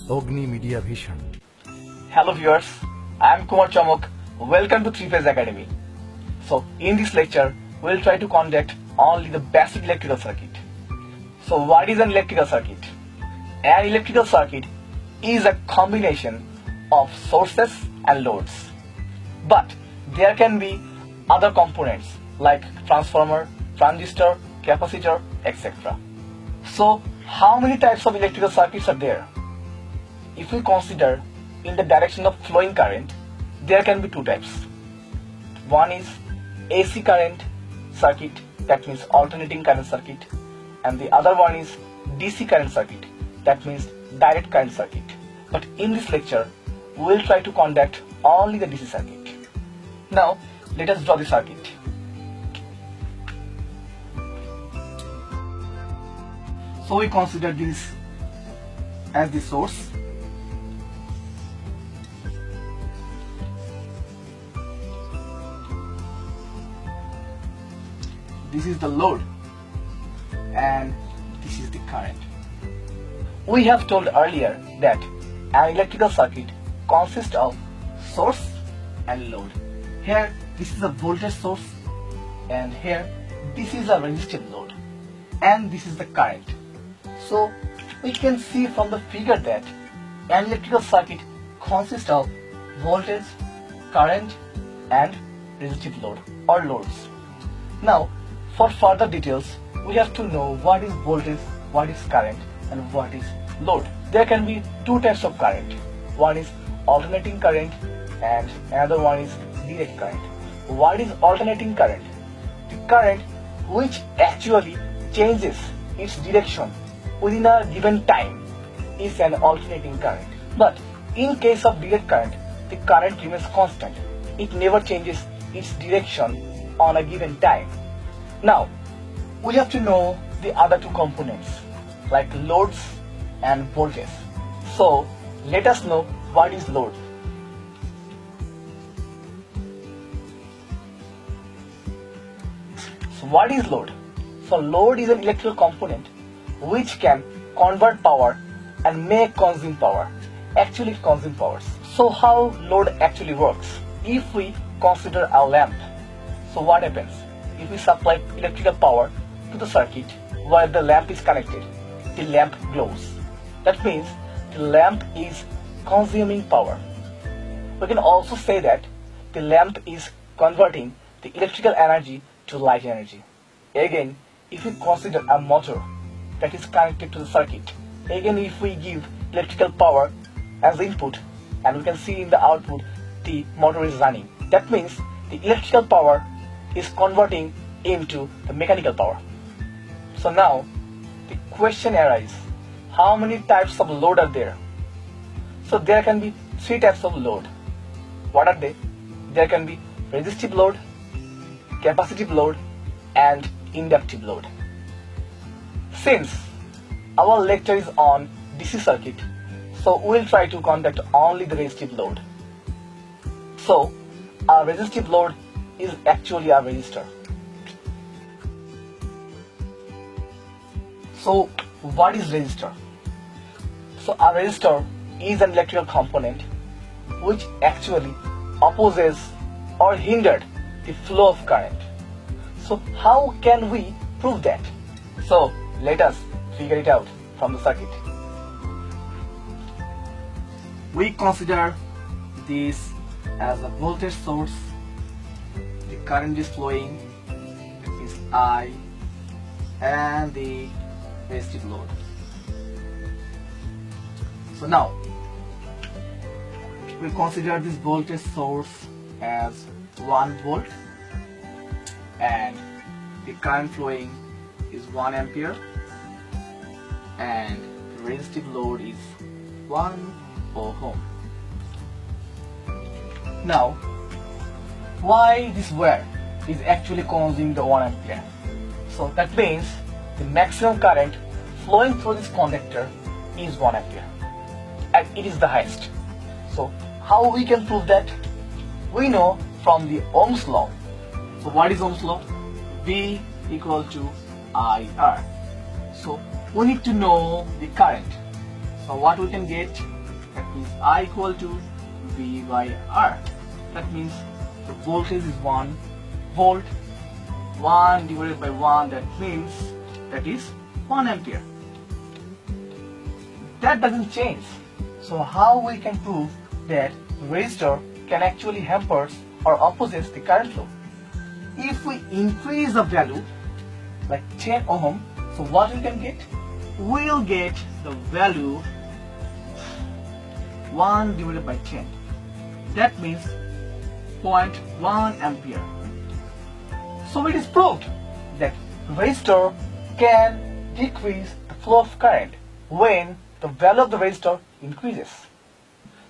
Ogni Media Vision. Hello viewers, I am Kumar Chamok. Welcome to Three Phase Academy. So in this lecture, we will try to conduct only the basic electrical circuit. So what is an electrical circuit? An electrical circuit is a combination of sources and loads. But there can be other components like transformer, transistor, capacitor, etc. So how many types of electrical circuits are there? If we consider in the direction of flowing current, there can be two types. One is AC current circuit, that means alternating current circuit, and the other one is DC current circuit, that means direct current circuit. But in this lecture, we will try to conduct only the DC circuit. Now, let us draw the circuit. So we consider this as the source. This is the load and this is the current. We have told earlier that an electrical circuit consists of source and load. Here this is a voltage source and here this is a resistive load and this is the current. So we can see from the figure that an electrical circuit consists of voltage, current and resistive load or loads. Now for further details, we have to know what is voltage, what is current and what is load. There can be two types of current. One is alternating current and another one is direct current. What is alternating current? The current which actually changes its direction within a given time is an alternating current. But in case of direct current, the current remains constant. It never changes its direction on a given time. Now, we have to know the other two components like loads and voltage. So, let us know what is load. So, what is load? So, load is an electrical component which can convert power and may consume power. Actually, it consumes power. So, how load actually works? If we consider a lamp, so what happens? If we supply electrical power to the circuit where the lamp is connected, the lamp glows. That means the lamp is consuming power. We can also say that the lamp is converting the electrical energy to light energy. Again, if we consider a motor that is connected to the circuit, again if we give electrical power as input and we can see in the output the motor is running. That means the electrical power is converting into the mechanical power. So now the question arises, how many types of load are there? So there can be three types of load. What are they? There can be resistive load, capacitive load and inductive load. Since our lecture is on DC circuit, so we will try to conduct only the resistive load. So our resistive load is actually a resistor. So what is resistor? So a resistor is an electrical component which actually opposes or hindered the flow of current. So how can we prove that? So let us figure it out from the circuit. We consider this as a voltage source. The current is flowing, that is I, and the resistive load. So now we consider this voltage source as 1 volt and the current flowing is 1 ampere and the resistive load is 1 ohm. Now, why this wire is actually consuming the 1 ampere? So that means the maximum current flowing through this conductor is 1 ampere and it is the highest. So how we can prove that? We know from the Ohm's law. So what is Ohm's law? V equal to IR. So we need to know the current. So what we can get? That means I equal to V by R. That means the voltage is 1 volt. 1 divided by 1, that means that is 1 ampere. That doesn't change. So how we can prove that resistor can actually hampers or opposes the current flow? If we increase the value like 10 ohm, so what we can get? We'll get the value 1 divided by 10. That means 0.1 ampere. So it is proved that resistor can decrease the flow of current when the value of the resistor increases.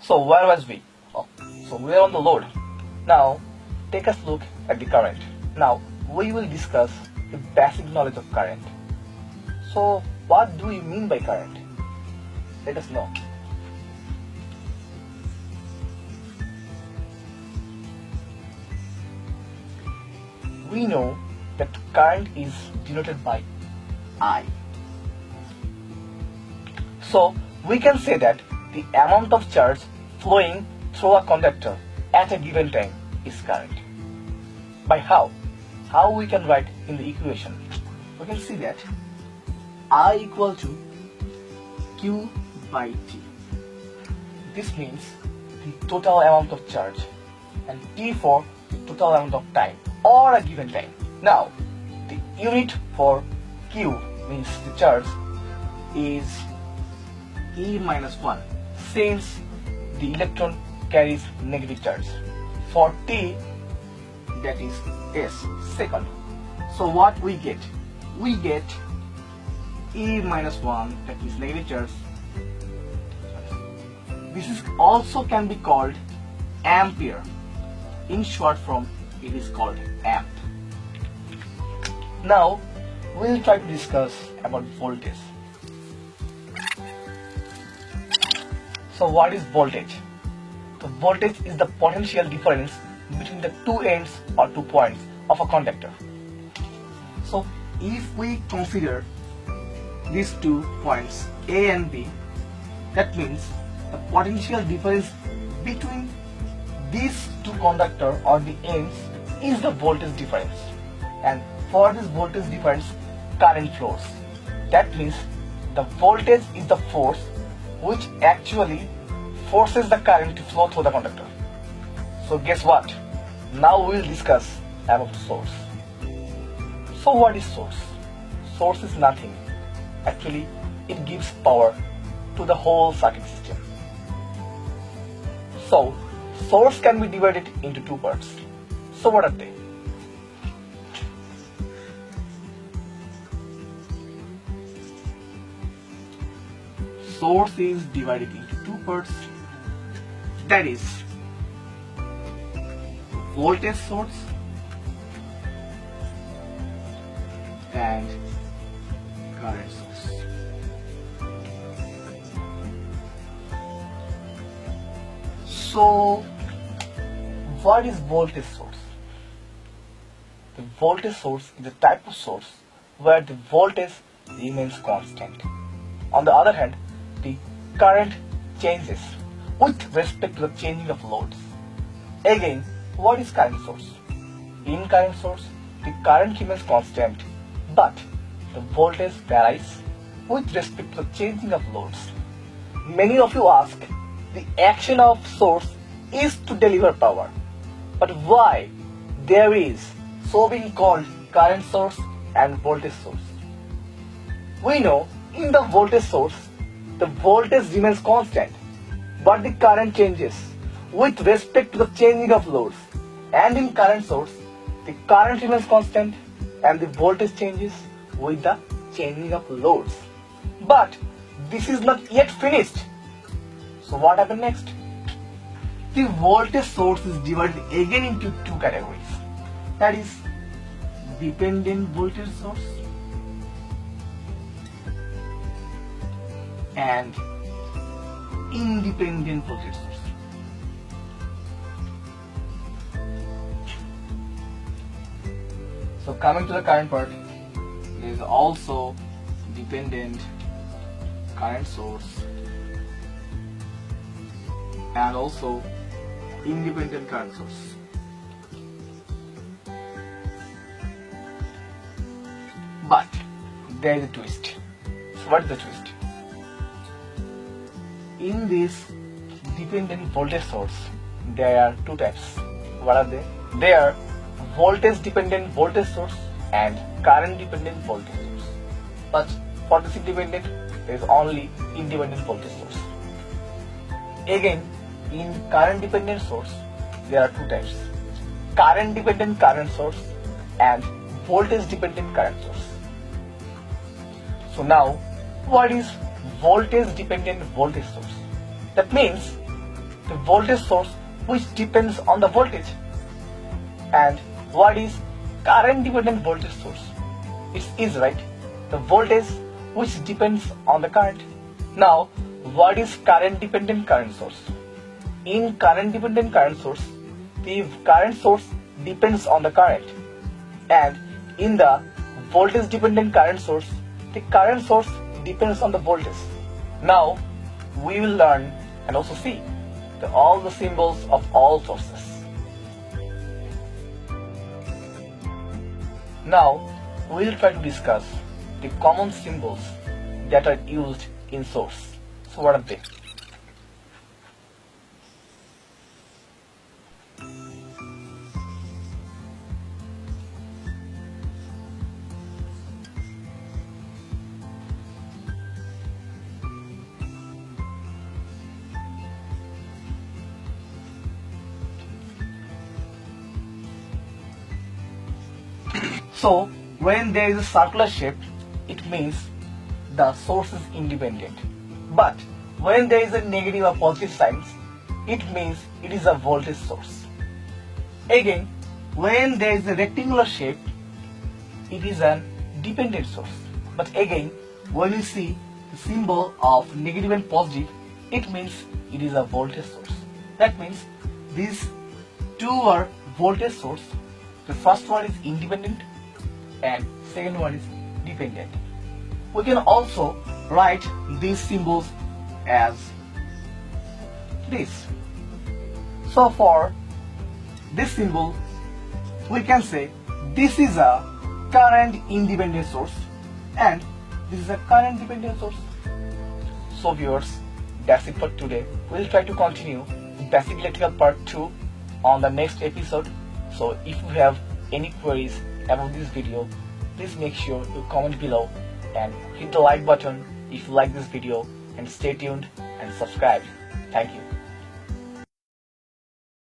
So where was we? So we are on the load. Now take a look at the current. Now we will discuss the basic knowledge of current. So what do we mean by current? Let us know. We know that current is denoted by I. So we can say that the amount of charge flowing through a conductor at a given time is current. By how? How we can write in the equation? We can see that I equal to Q by T. This means the total amount of charge and T for the total amount of time or a given time. Now the unit for Q means the charge is E minus 1 since the electron carries negative charge. For T, that is S, second. So what we get? We get E minus 1, that is negative charge. This is also can be called ampere. In short form, it is called amp. Now we'll try to discuss about voltage. So what is voltage? The voltage is the potential difference between the two ends or 2 points of a conductor. So if we consider these 2 points A and B, that means the potential difference between these 2 conductor or the ends is the voltage difference, and for this voltage difference current flows. That means the voltage is the force which actually forces the current to flow through the conductor. So guess what? Now we will discuss about source. So what is source? Source is nothing. Actually it gives power to the whole circuit system. So source can be divided into 2 parts. So what are they? Source is divided into 2 parts. That is voltage source and current source. So what is voltage source? The voltage source is a type of source where the voltage remains constant. On the other hand, the current changes with respect to the changing of loads. Again, what is current source? In current source, the current remains constant, but the voltage varies with respect to the changing of loads. Many of you ask, the action of source is to deliver power, but why there is so being called current source and voltage source? We know in the voltage source, the voltage remains constant, but the current changes with respect to the changing of loads. And in current source, the current remains constant and the voltage changes with the changing of loads. But this is not yet finished. So what happened next? The voltage source is divided again into 2 categories. That is dependent voltage source and independent voltage source. So coming to the current part, there is also dependent current source and also independent current source. But there is a twist. So what is the twist? In this dependent voltage source, there are two types. What are they? They are voltage dependent voltage source and current dependent voltage source. But for this independent, there is only independent voltage source. Again, in current dependent source, there are two types: current dependent current source and voltage dependent current source. So now, what is voltage dependent voltage source? That means the voltage source which depends on the voltage. And what is current dependent voltage source? It is right, the voltage which depends on the current. Now, what is current dependent current source? In current dependent current source, the current source depends on the current, and in the voltage dependent current source, the current source depends on the voltage. Now, we will learn and also see all the symbols of all sources. Now, we will try to discuss the common symbols that are used in source. So what are they? So, when there is a circular shape, it means the source is independent. But when there is a negative or positive signs, it means it is a voltage source. Again, when there is a rectangular shape, it is a dependent source. But again, when you see the symbol of negative and positive, it means it is a voltage source. That means these two are voltage source. The first one is independent and second one is dependent. We can also write these symbols as this. So for this symbol, we can say this is a current independent source and this is a current dependent source. So viewers, that's it for today. We'll try to continue basic electrical part 2 on the next episode. So if you have any queries about this video, please make sure to comment below and hit the like button if you like this video, and stay tuned and subscribe. Thank you.